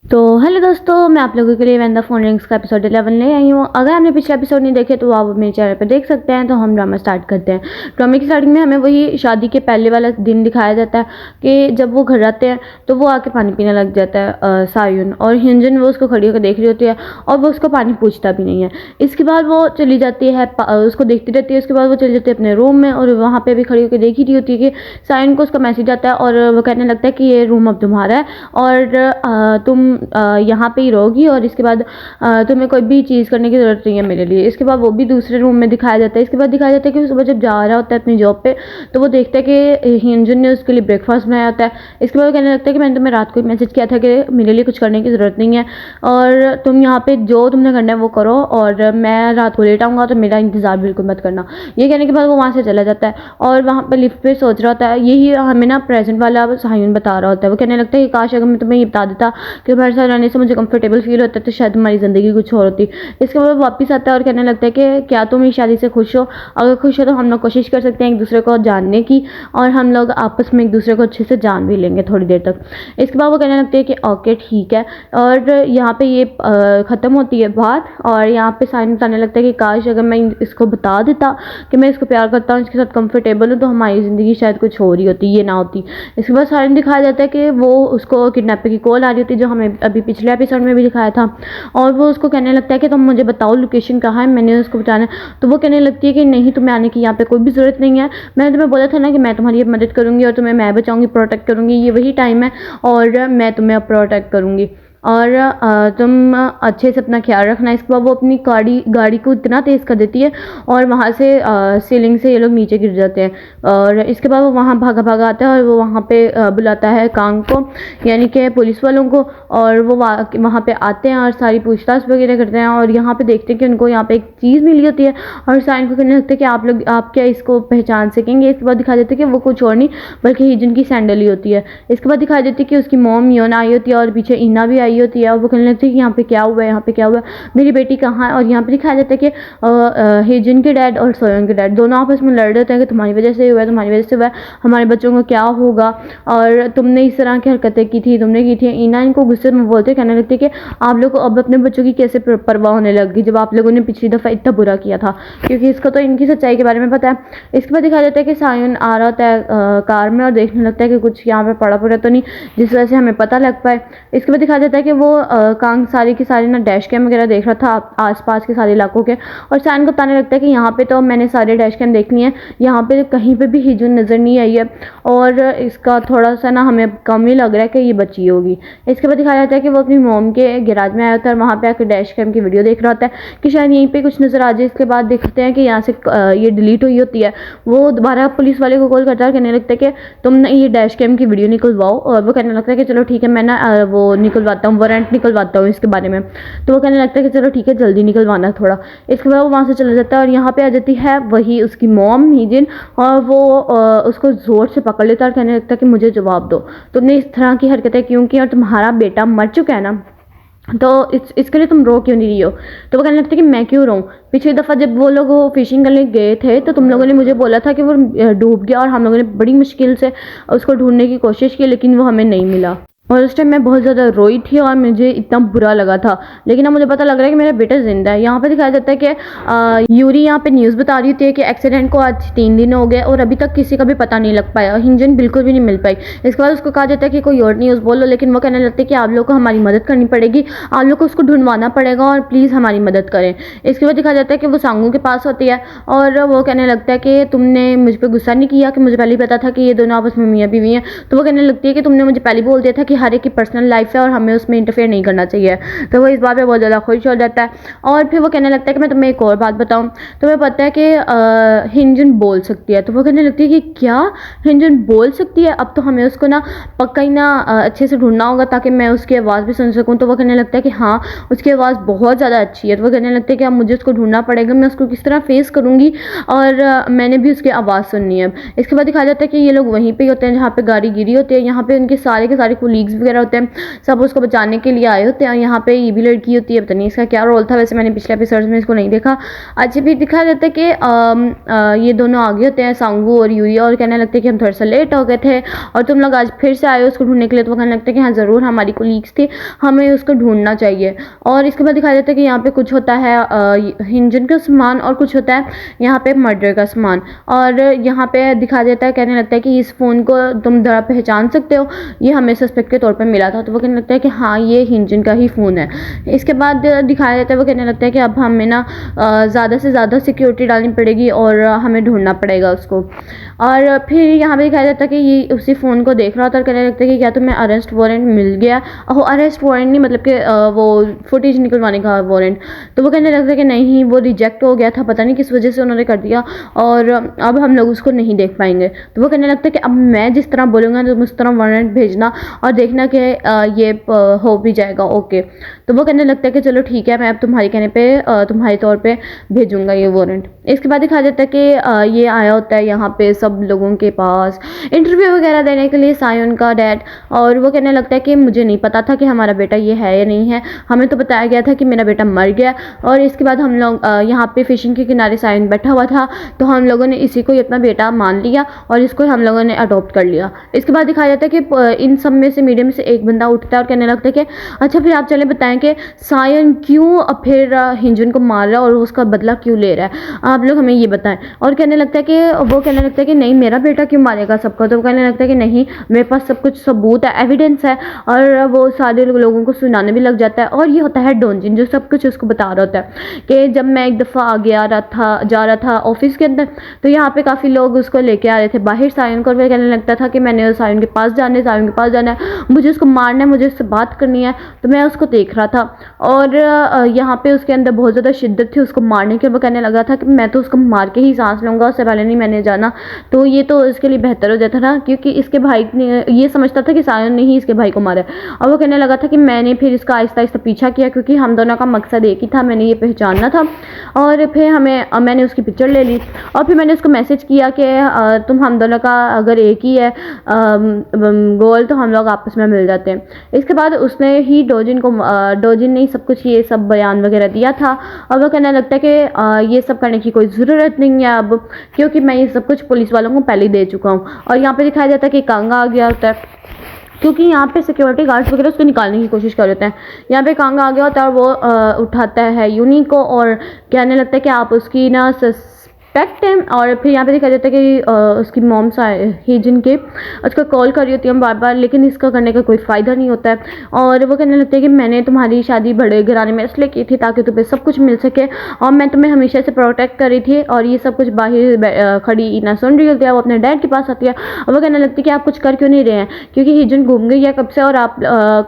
तो हेलो दोस्तों, मैं आप लोगों के लिए वेन द फोन रिंग्स का एपिसोड 11 ले आई हूँ। अगर आपने पिछले एपिसोड नहीं देखे तो आप मेरे चैनल पर देख सकते हैं। तो हम ड्रामा स्टार्ट करते हैं। ड्रामे की स्टार्टिंग में हमें वही शादी के पहले वाला दिन दिखाया जाता है कि जब वो घर आते हैं तो वो आके पानी पीने लग जाता है सायुन, और हिंजन वो उसको खड़ी होकर देख रही होती है और वो उसको पानी पूछता भी नहीं है। इसके बाद वो चली जाती है, उसको देखती रहती है। उसके बाद वो चली जाती है अपने रूम में और वहाँ पर भी खड़ी होकर देख ही रही होती है कि सायुन को उसका मैसेज आता है और वो कहने लगता है कि ये रूम अब तुम्हारा है और तुम यहाँ पे ही रहोगी और इसके बाद तुम्हें कोई भी चीज़ करने की ज़रूरत नहीं है मेरे लिए। इसके बाद वो भी दूसरे रूम में दिखाया जाता है। इसके बाद दिखाया जाता है कि वो सुबह जब जा रहा होता है अपनी जॉब पे तो वो देखता है कि हिंजन ने उसके लिए ब्रेकफास्ट बनाया होता है। इसके बाद वो कहने लगता है कि मैंने तुम्हें रात को मैसेज किया था कि मेरे लिए कुछ करने की ज़रूरत नहीं है और तुम यहाँ पर जो तुमने करना है वो करो और मैं रात को लेट आऊँगा तो मेरा इंतज़ार बिल्कुल मत करना। ये कहने के बाद वो वहाँ से चला जाता है और वहाँ पर लिफ्ट पे सोच रहा होता है। यही हमें ना प्रेजेंट वाला सायुन बता रहा होता है। वो कहने लगता है कि काश अगर मैं तुम्हें ये बता देता कि तुम्हारे साथ रहने से मुझे कंफर्टेबल फील होता है तो शायद हमारी ज़िंदगी कुछ और होती। इसके बाद वापस आता है और कहने लगता है कि क्या तुम इस शादी से खुश हो? अगर खुश हो तो हम लोग कोशिश कर सकते हैं एक दूसरे को जानने की और हम लोग आपस में एक दूसरे को अच्छे से जान भी लेंगे थोड़ी देर तक। इसके बाद वो कहने लगते हैं कि ओके ठीक है। और यहाँ पे ये ख़त्म होती है बात और यहाँ पे साइन बताने लगता है कि काश अगर मैं इसको बता देता कि मैं इसको प्यार करता हूँ, इसके साथ कंफर्टेबल हूँ, तो हमारी ज़िंदगी शायद कुछ और ही होती, ये ना होती। इसके बाद साइन दिखाया जाता है कि वो उसको किडनैपर की कॉल आ रही होती है जो हमें अभी पिछले एपिसोड में भी दिखाया था और वो उसको कहने लगता है कि तुम मुझे बताओ लोकेशन कहाँ है, मैंने उसको बताना। तो वो कहने लगती है कि नहीं, तुम्हें आने की यहाँ पे कोई भी ज़रूरत नहीं है। मैंने तुम्हें बोला था ना कि मैं तुम्हारी मदद करूँगी और तुम्हें मैं बचाऊँगी, प्रोटेक्ट करूँगी। ये वही टाइम है और मैं तुम्हें अब प्रोटेक्ट करूँगी और तुम अच्छे से अपना ख्याल रखना। इसके बाद वो अपनी गाड़ी को इतना तेज़ कर देती है और वहाँ से सीलिंग से ये लोग नीचे गिर जाते हैं। और इसके बाद वो वहाँ भागा आता है और वो वहाँ पे बुलाता है कांग को, यानी कि पुलिस वालों को, और वो वहाँ पे आते हैं और सारी पूछताछ वगैरह करते हैं और यहाँ पे देखते हैं कि उनको यहाँ पे एक चीज़ मिली होती है और साइन को कहने लगता है कि आप क्या इसको पहचान सकेंगे। इसके बाद दिखा देते हैं कि वो कुछ और नहीं बल्कि हिजन की सैंडल ही होती है। इसके बाद दिखा देती है कि उसकी मोम योना आई होती है और पीछे इना भी आई होती है और वो कहने लगती है कि यहाँ पे क्या हुआ है, यहाँ पे क्या हुआ है, मेरी बेटी कहाँ है। और यहाँ पे दिखाया जाता है कि हिजन के डैड और सोयन के डैड दोनों आपस में लड़ रहे थे कि तुम्हारी वजह से हुआ है, तुम्हारी वजह से हुआ है, हमारे बच्चों को क्या होगा और तुमने इस तरह की हरकतें की थी, तुमने की थी। इना इनको गुस्से में बोलते कहने लगते कि आप लोग को अब अपने बच्चों की कैसे परवाह होने लगी जब आप लोगों ने पिछली दफ़ा इतना बुरा किया था, क्योंकि इसको तो इनकी सच्चाई के बारे में पता है। इसके बाद दिखाया जाता है कि सायुन आ रहा होता है कार में और देखने लगता है कि कुछ यहाँ पे पड़ा पूरा तो नहीं जिस वजह से हमें पता लग पाए। इसके बाद दिखाया जाता है कि वो कांग सारी की सारी ना डैश कैम वगैरह देख रहा था आसपास के सारे इलाकों के, और साइन को बताने लगता है कि यहाँ पे तो मैंने सारे डैश कैम देख लिए हैं, यहाँ पे कहीं पे भी हिजन नज़र नहीं आई है और इसका थोड़ा सा ना हमें कम ही लग रहा है कि ये बची होगी। इसके बाद दिखाया जाता है कि वो अपनी मोम के गैराज में आया था और वहाँ पे आकर डैश कैम की वीडियो देख रहा होता है कि शायद यहीं पे कुछ नज़र आ जाए। इसके बाद देखते हैं कि यहाँ से ये डिलीट हुई होती है। वो दोबारा पुलिस वाले को कॉल करता है और कहने लगता है कि तुम ना ये डैश कैम की वीडियो निकलवाओ, और वो कहने लगता है कि चलो ठीक है मैं ना वो निकलवाता हूँ, वारंट निकलवाता हूँ इसके बारे में। तो वो कहने लगता है कि चलो ठीक है जल्दी निकलवाना थोड़ा। इसके बाद वो वहाँ से चला जाता है और यहाँ पे आ जाती है वही उसकी मोम हिजन और वो उसको ज़ोर से पकड़ लेता है और कहने लगता है कि मुझे जवाब दो, तुमने इस तरह की हरकतें क्यों की और तुम्हारा बेटा मर चुका है ना, तो इसके लिए तुम रो क्यों नहीं रही हो। तो वो कहने लगता है कि मैं क्यों रोऊं, पिछली दफ़ा जब वो लोग फिशिंग करने गए थे तो तुम लोगों ने मुझे बोला था कि वो डूब गया और हम लोगों ने बड़ी मुश्किल से उसको ढूंढने की कोशिश की लेकिन वो हमें नहीं मिला और उस टाइम मैं बहुत ज़्यादा रोई थी और मुझे इतना बुरा लगा था, लेकिन अब मुझे पता लग रहा है कि मेरा बेटा जिंदा है। यहाँ पे दिखाया जाता है कि यूरी यहाँ पे न्यूज़ बता रही थी कि एक्सीडेंट को आज 3 दिन हो गए और अभी तक किसी का भी पता नहीं लग पाया, हिंजन बिल्कुल भी नहीं मिल पाई। इसके बाद उसको कहा जाता है कि कोई और न्यूज़ बोलो, लेकिन वो कहने लगते हैं कि आप लोग को हमारी मदद करनी पड़ेगी, आप लोग को उसको ढूंढवाना पड़ेगा और प्लीज़ हमारी मदद करें। इसके बाद दिखाया जाता है कि वो सांगू के पास होती है और वो कहने लगता है कि तुमने मुझ पर गुस्सा नहीं किया कि मुझे पहले ही पता था कि ये दोनों आपस में मियाँ बीवी हैं। तो वो कहने लगती है कि तुमने मुझे पहले बोल दिया था कि हर एक की पर्सनल लाइफ है और हमें उसमें इंटरफेयर नहीं करना चाहिए। तो वो इस बात पे बहुत ज़्यादा खुश हो जाता है और फिर वो कहने लगता है कि मैं तुम्हें एक और बात बताऊं, तुम्हें पता है कि हिंजन बोल सकती है। तो वो कहने लगती है कि क्या हिंजन बोल सकती है, अब तो हमें उसको ना पक्का ही ना अच्छे से ढूंढना होगा ताकि मैं उसकी आवाज़ भी सुन सकूँ। तो वो कहने लगता है कि हाँ उसकी आवाज़ बहुत ज़्यादा अच्छी है। तो वो कहने लगता है कि अब मुझे उसको ढूंढना पड़ेगा, मैं उसको किस तरह फेस करूँगी और मैंने भी उसकी आवाज़ सुननी है। इसके बाद दिखाया जाता है कि ये लोग वहीं पर होते हैं जहाँ पर गाड़ी गिरी होती है। यहाँ पर उनके सारे के सारे कुलीग कोलीग्स वगैरह होते हैं, सब उसको बचाने के लिए आए होते हैं। यहाँ पे ये भी लड़की होती है, पता नहीं इसका क्या रोल था, वैसे मैंने पिछले एपिसोड में इसको नहीं देखा। अच्छा भी दिखाया जाता है कि ये दोनों आगे होते हैं, सांगू और यूरी, और कहने लगते हैं कि हम थोड़ा सा लेट हो गए थे और तुम लोग आज फिर से आए हो उसको ढूंढने के लिए। तो वो कहने लगता है कि हाँ ज़रूर, हमारी कोलीग्स थी, हमें उसको ढूंढना चाहिए। और इसके बाद दिखाया जाता है कि यहाँ पे कुछ होता है हिंजन का सामान और कुछ होता है यहाँ पे मर्डर का सामान। और यहाँ पे दिखाया जाता है, कहने लगता है कि इस फ़ोन को तुम ज़रा पहचान सकते हो, ये हमें सस्पेक्ट के तौर पर मिला था। तो वो कहने लगता है कि हाँ ये हिंजन का ही फ़ोन है। इसके बाद दिखाया जाता है, वो कहने लगता है कि अब हमें ना ज़्यादा से ज़्यादा सिक्योरिटी डालनी पड़ेगी और हमें ढूंढना पड़ेगा उसको। और फिर यहाँ पे दिखाया जाता है कि ये उसी फ़ोन को देख रहा होता है और कहने लगता है कि क्या तुम्हें अरेस्ट वारंट मिल गया? ओह अरेस्ट वारंट नहीं, मतलब कि वो फुटेज निकलवाने का वारंट। तो वो कहने लगता है कि नहीं, वो रिजेक्ट हो गया था, पता नहीं किस वजह से उन्होंने कर दिया और अब हम लोग उसको नहीं देख पाएंगे। तो वो कहने लगता है कि अब मैं जिस तरह बोलूँगा तुम उस तरह वारंट भेजना और देखना कि ये हो भी जाएगा। ओके, तो वो कहने लगता है कि चलो ठीक है, मैं अब तुम्हारे कहने पे तुम्हारे तौर पे भेजूंगा ये वारंट। इसके बाद दिखाया जाता है कि ये आया होता है यहाँ पे सब लोगों के पास इंटरव्यू वगैरह देने के लिए, सायन का डैड। और वो कहने लगता है कि मुझे नहीं पता था कि हमारा बेटा ये है या नहीं है, हमें तो बताया गया था कि मेरा बेटा मर गया। और इसके बाद हम लोग यहाँ पे फिशिंग के किनारे सायन बैठा हुआ था, तो हम लोगों ने इसी को ही अपना बेटा मान लिया और इसको हम लोगों ने अडॉप्ट कर लिया। इसके बाद दिखाया जाता है कि इन सब में से मीडियम में से एक बंदा उठता है और कहने लगता है कि अच्छा फिर आप चले बताएं कि सायन क्यों फिर हिंजन को मार रहा है और उसका बदला क्यों ले रहा है, आप लोग हमें ये बताएं। और कहने लगता है कि वो कहने लगता है कि नहीं, मेरा बेटा क्यों मारेगा सबको। तो वो कहने लगता है कि नहीं, मेरे पास सब कुछ सबूत है, एविडेंस है। और वो सारे लोगों को सुनाने भी लग जाता है। और ये होता है डोंजिन जो सब कुछ उसको बता रहा होता है कि जब मैं एक दफ़ा जा रहा था ऑफिस के अंदर, तो यहाँ पे काफ़ी लोग उसको लेके आ रहे थे बाहर सायन को। और कहने लगता था कि मैंने सायन के पास जाना है, मुझे उसको मारना है, मुझे उससे बात करनी है। तो मैं उसको देख रहा था और यहाँ पे उसके अंदर बहुत ज़्यादा शिद्दत थी उसको मारने की। वो कहने लगा था कि मैं तो उसको मार के ही सांस लूँगा, उससे पहले नहीं मैंने जाना। तो ये तो इसके लिए बेहतर हो जाता था, क्योंकि इसके भाई ने ये समझता था कि सायन ने ही इसके भाई को मारा है। और वो कहने लगा था कि मैंने फिर इसका आहिस्ता आहिस्ता पीछा किया, क्योंकि हम दोनों का मकसद एक ही था, मैंने ये पहचानना था। और फिर मैंने उसकी पिक्चर ले ली और फिर मैंने उसको मैसेज किया कि तुम हम दोनों का अगर एक ही है गोल, तो हम लोग आपस में मिल जाते हैं। इसके बाद उसने ही डोजिन ने सब कुछ ये सब बयान वगैरह दिया था। और वो कहने लगता है कि ये सब करने की कोई ज़रूरत नहीं है अब, क्योंकि मैं ये सब कुछ पुलिस वालों को पहले ही दे चुका हूँ। और यहाँ पे दिखाया जाता है कि कांगा आ गया होता है, क्योंकि यहाँ पे सिक्योरिटी गार्ड्स वगैरह उसको निकालने की कोशिश कर रहे हैं। यहाँ पे कांगा आ गया होता है और वो उठाता है यूनी को और कहने लगता है कि आप उसकी ना सस्पेक्ट है। और फिर यहाँ पे देखा जाता है कि उसकी मॉम हिजन के उसको कॉल कर रही होती है बार बार, लेकिन इसका करने का कोई फ़ायदा नहीं होता है। और वो कहने लगता है कि मैंने तुम्हारी शादी बड़े घराने में इसलिए की थी ताकि तुम्हें सब कुछ मिल सके, और मैं तुम्हें हमेशा से प्रोटेक्ट कर रही थी। और ये सब कुछ बाहर खड़ी इना सुन रही होती है, वो अपने डैड के पास आती है और वो कहने लगती है कि आप कुछ कर क्यों नहीं रहे हैं, क्योंकि हिजन घूम गई है कब से और आप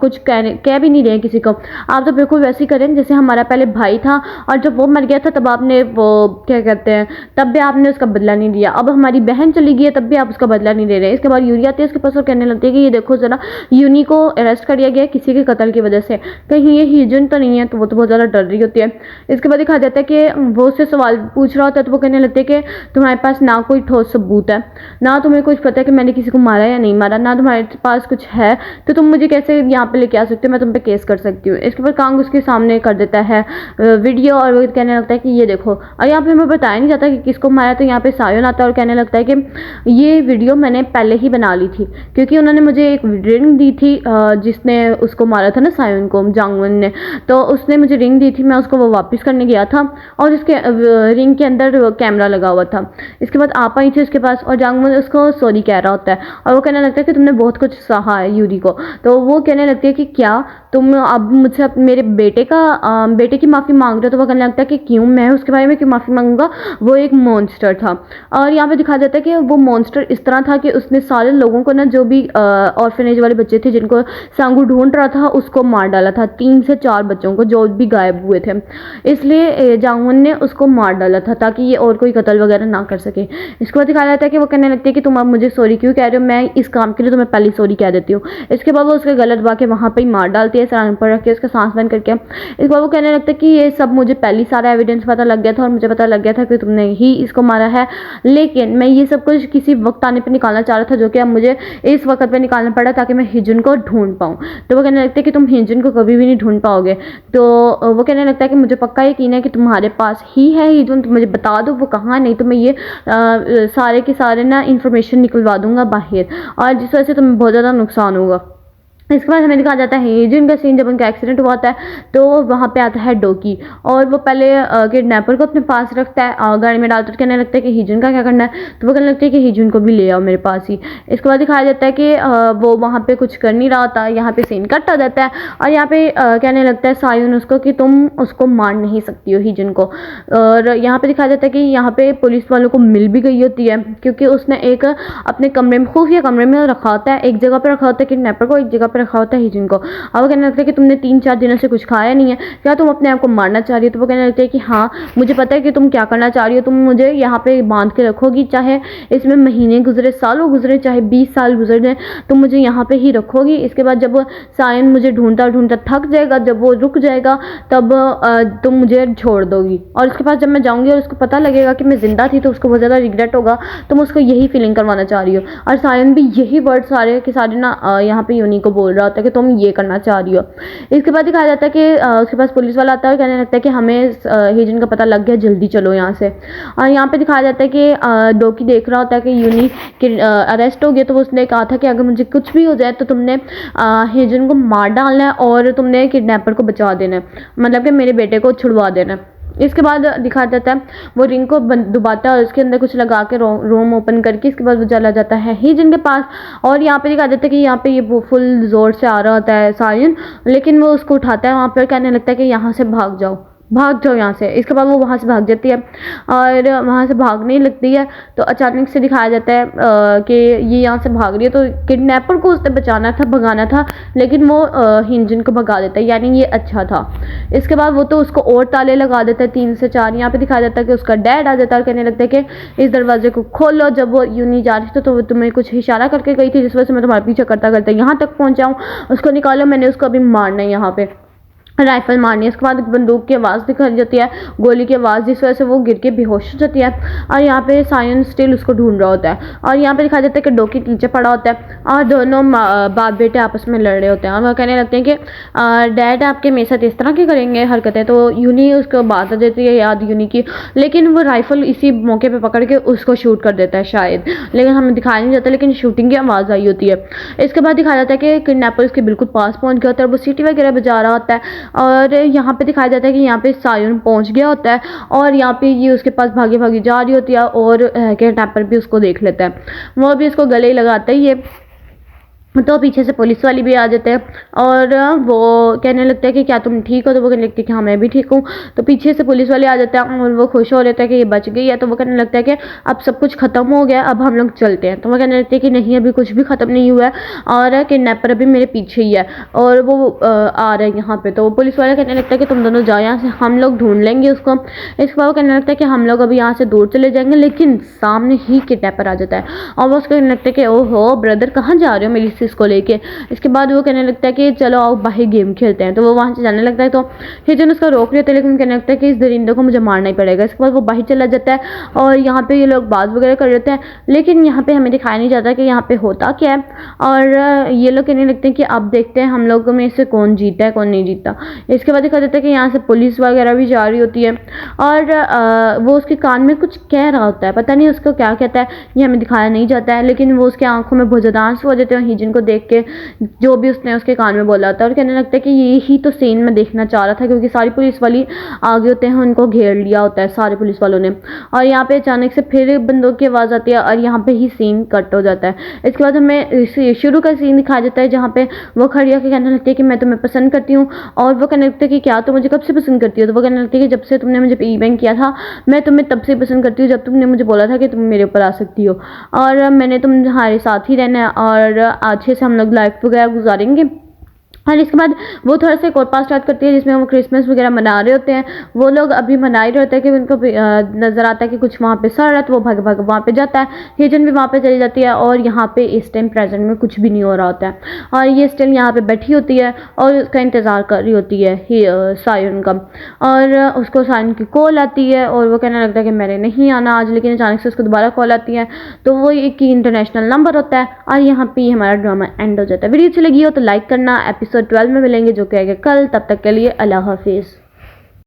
कुछ कह भी नहीं रहे हैं किसी को। आप तो बिल्कुल वैसे ही करें जैसे हमारा पहले भाई था, और जब वो मर गया था तब आपने वो क्या कहते हैं, तब भी आपने उसका बदला नहीं लिया। अब हमारी बहन चली गई है तब भी आप उसका बदला नहीं ले रहे हैं। इसके बाद यूरी आती है उसके पास और कहने लगती है कि ये देखो जरा, यूनी को अरेस्ट कर दिया गया किसी के कत्ल की वजह से, कहीं ये हिजन तो नहीं है। तो वो तो बहुत ज़्यादा डर रही होती है। इसके बाद दिखा जाता है कि वो उससे सवाल पूछ रहा होता है, तो वो कहने लगते हैं कि तुम्हारे पास ना कोई ठोस सबूत है, ना तुम्हें कुछ पता है कि मैंने किसी को मारा या नहीं मारा, ना तुम्हारे पास कुछ है, तो तुम मुझे कैसे यहाँ पे लेके आ सकते हो, मैं तुम पे केस कर सकती हूँ। इसके बाद कांग उसके सामने कर देता है वीडियो और वो कहने लगता है कि ये देखो। और यहाँ पे हमें बताया नहीं जाता कि किसको मारा। तो यहाँ पे सायन आता है और कहने लगता है कि ये वीडियो मैंने पहले ही बना ली थी, क्योंकि उन्होंने मुझे एक रिंग दी थी जिसने उसको मारा था ना सायन को, जांगवन ने, तो उसने मुझे रिंग दी थी, मैं उसको वो वापस करने गया था और उसके रिंग के अंदर कैमरा लगा हुआ था। इसके बाद आप आई थी उसके पास और जांगवन उसको सॉरी कह रहा होता है और वो कहने लगता है कि तुमने बहुत कुछ सहा है यूरी को। तो वो कहने लगती है कि क्या तुम अब मुझसे मेरे बेटे की माफ़ी मांग रहे हो। तो वो कहने लगता है कि क्यों, मैं उसके बारे में क्यों माफ़ी मांगूंगा, वो एक मॉन्स्टर था। और यहाँ पे दिखा जाता है कि वो मॉन्स्टर इस तरह था कि उसने सारे लोगों को ना, जो भी ऑर्फनेज वाले बच्चे थे जिनको सांगू ढूंढ रहा था, उसको मार डाला था, 3 से 4 बच्चों को जो भी गायब हुए थे। इसलिए जांगवन ने उसको मार डाला था ताकि ये और कोई कत्ल वगैरह ना कर सके। इसके बाद दिखाया जाता है कि वो कहने लगती है कि तुम अब मुझे सॉरी क्यों कह रहे हो, मैं इस काम के लिए तुम्हें पहले सॉरी कह देती हूँ। इसके बाद वो उसके गलत दबा के वहाँ पर ही मार डालती है। है सराहने पर रख के उसका सांस बंद करके। इसके बाद वो कहने लगता है कि ये सब मुझे पहले सारा एविडेंस पता लग गया था और मुझे पता लग गया था कि तुमने ही इसको मारा है, लेकिन मैं ये सब कुछ किसी वक्त आने पर निकालना चाह रहा था, जो कि अब मुझे इस वक्त पे निकालना पड़ा ताकि मैं हिजुन को ढूंढ पाऊँ। तो वो कहने लगता है कि तुम हिजुन को कभी भी नहीं ढूंढ पाओगे। तो वो कहने लगता है कि मुझे पक्का यकीन है कि तुम्हारे पास ही है हिजुन, तुम मुझे बता दो वो कहाँ, नहीं तो मैं ये सारे के सारे ना इन्फॉर्मेशन निकलवा दूंगा बाहर, और जिस वजह से तुम्हें बहुत ज़्यादा नुकसान होगा। इसके बाद हमें दिखाया जाता है हिजुन का सीन। जब उनका एक्सीडेंट हुआ होता है तो वहाँ पे आता है डोकी, और वो पहले किडनैपर को अपने पास रखता है, गाड़ी में डालता है। कहने लगता है कि हिजुन का क्या करना है, तो वो कहने लगता है कि हिजुन को भी ले आओ मेरे पास ही। इसके बाद दिखाया जाता है कि वो वहाँ पे कुछ कर नहीं रहा होता, यहाँ पे सीन कट हो जाता है, और यहाँ पे कहने लगता है सायुन उसको कि तुम उसको मार नहीं सकती हो हिजुन को। और यहाँ पे दिखाया जाता है कि यहाँ पे पुलिस वालों को मिल भी गई होती है, क्योंकि उसने एक अपने कमरे में, खुफिया कमरे में रखा होता है, एक जगह पर रखा होता है किडनैपर को, एक जगह पर रखा होता है हिजुन को। अब वो कहने लगता है कि तुमने 3-4 दिनों से कुछ खाया नहीं है, क्या तुम अपने आप को मारना चाह रही हो? तो वो कहने लगता है कि हाँ मुझे पता है कि तुम क्या करना चाह रही हो, तुम मुझे यहाँ पे बांध के रखोगी, चाहे इसमें महीने गुजरे, सालों गुजरे, चाहे 20 साल गुजर जाए, तुम मुझे यहाँ पे ही रखोगी। इसके बाद जब सायन मुझे ढूंढता ढूंढता थक जाएगा, जब वो रुक जाएगा, तब तुम मुझे छोड़ दोगी, और उसके बाद जब मैं जाऊँगी और उसको पता लगेगा कि मैं जिंदा थी तो उसको बहुत ज़्यादा रिग्रेट होगा। तुम उसको यही फीलिंग करवाना चाह रही हो। और सायन भी यही वर्ड सारे के सारे ना यहाँ पे यूनी को बोल रहा होता है कि तुम ये करना चाह रही हो। इसके बाद दिखाया जाता है कि उसके पास पुलिस वाला आता है और कहने लगता है कि हमें हिजुन का पता लग गया, जल्दी चलो यहाँ से। और यहाँ पे दिखाया जाता है कि डोकी देख रहा होता है कि यूनी के अरेस्ट हो गया, तो उसने कहा था कि अगर मुझे कुछ भी हो जाए तो तुमने हिजुन को मार डालना है और तुमने किडनैपर को बचा देना है, मतलब कि मेरे बेटे को छुड़वा देना है। इसके बाद दिखाया जाता है वो रिंग को दुबाता है और उसके अंदर कुछ लगा के रूम ओपन करके इसके बाद वो चला जाता है हिजुन के पास। और यहाँ पे दिखाया जाता है कि यहाँ पे ये फुल जोर से आ रहा होता है सायुन, लेकिन वो उसको उठाता है वहाँ पर, कहने लगता है कि यहाँ से भाग जाओ यहाँ से। इसके बाद वो वहाँ से भाग जाती है और वहाँ से भागने लगती है, तो अचानक से दिखाया जाता है कि ये यहाँ से भाग रही है, तो किडनैपर को उसने बचाना था, भगाना था, लेकिन वो हिजुन को भगा देता है, यानी ये अच्छा था। इसके बाद वो तो उसको और ताले लगा देता है 3 से 4। यहाँ पे दिखाया जाता है कि उसका डैड आ जाता है और कहने लगता है कि इस दरवाजे को खोलो। जब वो यूनी जा रही थी तो वो तुम्हें कुछ इशारा करके गई थी, जिस वजह से मैं तुम्हारे पीछे करता करता यहाँ तक पहुँचाऊँ, उसको निकालो, मैंने उसको अभी मारना है, यहाँ पे राइफल मारनी है। इसके बाद बंदूक की आवाज़ दिखाई जाती है, गोली की आवाज़, जिस वजह से वो गिर के बेहोश हो जाती है। और यहाँ पे सायन स्टिल उसको ढूंढ रहा होता है, और यहाँ पे दिखाया जाता है कि डोकी नीचे पड़ा होता है और दोनों बाप बेटे आपस में लड़ रहे होते हैं, और वो कहने लगते हैं कि डैड आपके मेरे साथ इस तरह की करेंगे हरकतें। तो यूनी उसको बात आ जाती है याद यूनी की, लेकिन वो राइफल इसी मौके पर पकड़ के उसको शूट कर देता है शायद, लेकिन हमें दिखाया नहीं जाता, लेकिन शूटिंग की आवाज़ आई होती है। इसके बाद दिखाया जाता है कि किडनैपर उसके बिल्कुल पास पहुँच गया होता है, वो सीटी वगैरह बजा रहा होता है, और यहाँ पे दिखाया जाता है कि यहाँ पे सायुन पहुंच गया होता है, और यहाँ पे ये उसके पास भागी भागी जा रही होती है, और किडनैपर भी उसको देख लेता है, वो भी उसको गले ही लगाता ही है। तो पीछे से पुलिस वाली भी आ जाते हैं और वो कहने लगता है कि क्या तुम ठीक हो? तो वो कहने लगती है कि हाँ मैं भी ठीक हूँ। तो पीछे से पुलिस वाले आ जाते हैं और वो खुश हो रहता है कि ये बच गई है। तो वो कहने लगता है कि अब सब कुछ खत्म हो गया, अब हम लोग चलते हैं। तो वो कहने लगती है कि नहीं, अभी कुछ भी खत्म नहीं हुआ है और किडनैपर अभी मेरे पीछे ही है और वो आ रहा है यहाँ पे। तो पुलिस वाला कहने लगता है कि तुम दोनों जाओ यहाँ से, हम लोग ढूंढ लेंगे उसको। इसके बाद वो कहने लगता है कि हम लोग अभी यहाँ से दूर चले जाएंगे, लेकिन सामने ही किडनैपर आ जाता है और वो उसको कहने लगता है कि ओहो ब्रदर कहाँ जा रहे हो मेरी सिस को लेके। इसके बाद वो कहने लगता है कि चलो आओ बाहर गेम खेलते हैं। तो वो वहाँ से जाने लगता है, तो हिजुन उसको रोक लेते हैं, लेकिन कहने लगता है कि इस दरिंदे को मुझे मारना ही पड़ेगा। इसके बाद वो बाहर चला जाता है और यहाँ पे ये लोग बात वगैरह कर रहे हैं, लेकिन यहाँ पे हमें दिखाया नहीं जाता कि यहाँ पे होता क्या है। और ये लोग कहने लगते हैं कि अब देखते हैं हम लोगों में से कौन जीता है कौन नहीं जीता। इसके बाद दिखा देता है कि यहाँ से पुलिस वगैरह भी जा रही होती है और वो उसके कान में कुछ कह रहा होता है, पता नहीं उसको क्या कहता है, ये हमें दिखाया नहीं जाता है, लेकिन वो उसके आंखों में बहुत ज़्यादा आंसू हो जाते हैं हिजुन को देख के, जो भी उसने उसके कान में बोला था। और कहने लगता है कि ये ही तो सीन मैं देखना चाह रहा था, क्योंकि सारी पुलिस वाली आगे होते हैं, उनको घेर लिया होता है सारे पुलिस वालों ने। और यहाँ पे अचानक से फिर बंदूक की आवाज़ आती है और यहाँ पे ही सीन कट हो जाता है। इसके बाद हमें शुरू का सीन दिखाया जाता है जहाँ पे वो खड़ी होकर कहने लगती है कि मैं तुम्हें पसंद करती हूँ। और वो कहने लगता है कि क्या तुम मुझे कब से पसंद करती हो? तो वो कहने लगती है कि जब से तुमने मुझे ई बैंक किया था, मैं तुम्हें तब से पसंद करती हूँ जब तुमने मुझे बोला था कि तुम मेरे ऊपर आ सकती हो, और मैंने तुम्हारे साथ ही रहना है और अच्छे से हम लोग लाइफ वगैरह गुजारेंगे। और इसके बाद वो थोड़ा सा एक और पार्ट स्टार्ट करती है जिसमें वो क्रिसमस वगैरह मना रहे होते हैं। वो लोग अभी मना ही रहे होते हैं कि उनको भी, नज़र आता है कि कुछ वहाँ पे सड़ रहा है, तो वो भाग भाग वहाँ पे जाता है। हेजन भी वहाँ पे चली जाती है और यहाँ पे इस टाइम प्रेजेंट में कुछ भी नहीं हो रहा होता है और ये स्टिल यहाँ पे बैठी होती है और उसका इंतज़ार कर रही होती है सायन का। और उसको सायन की कॉल आती है और वो कहने लगता है कि मैंने नहीं आना आज, लेकिन अचानक से उसको दोबारा कॉल आती है तो वो एक इंटरनेशनल नंबर होता है और यहाँ पे हमारा ड्रामा एंड हो जाता है। वीडियो अच्छी लगी हो तो लाइक करना। एपिसोड 12 में मिलेंगे जो कि आएगा कल। तब तक के लिए अल्लाह हाफिज़।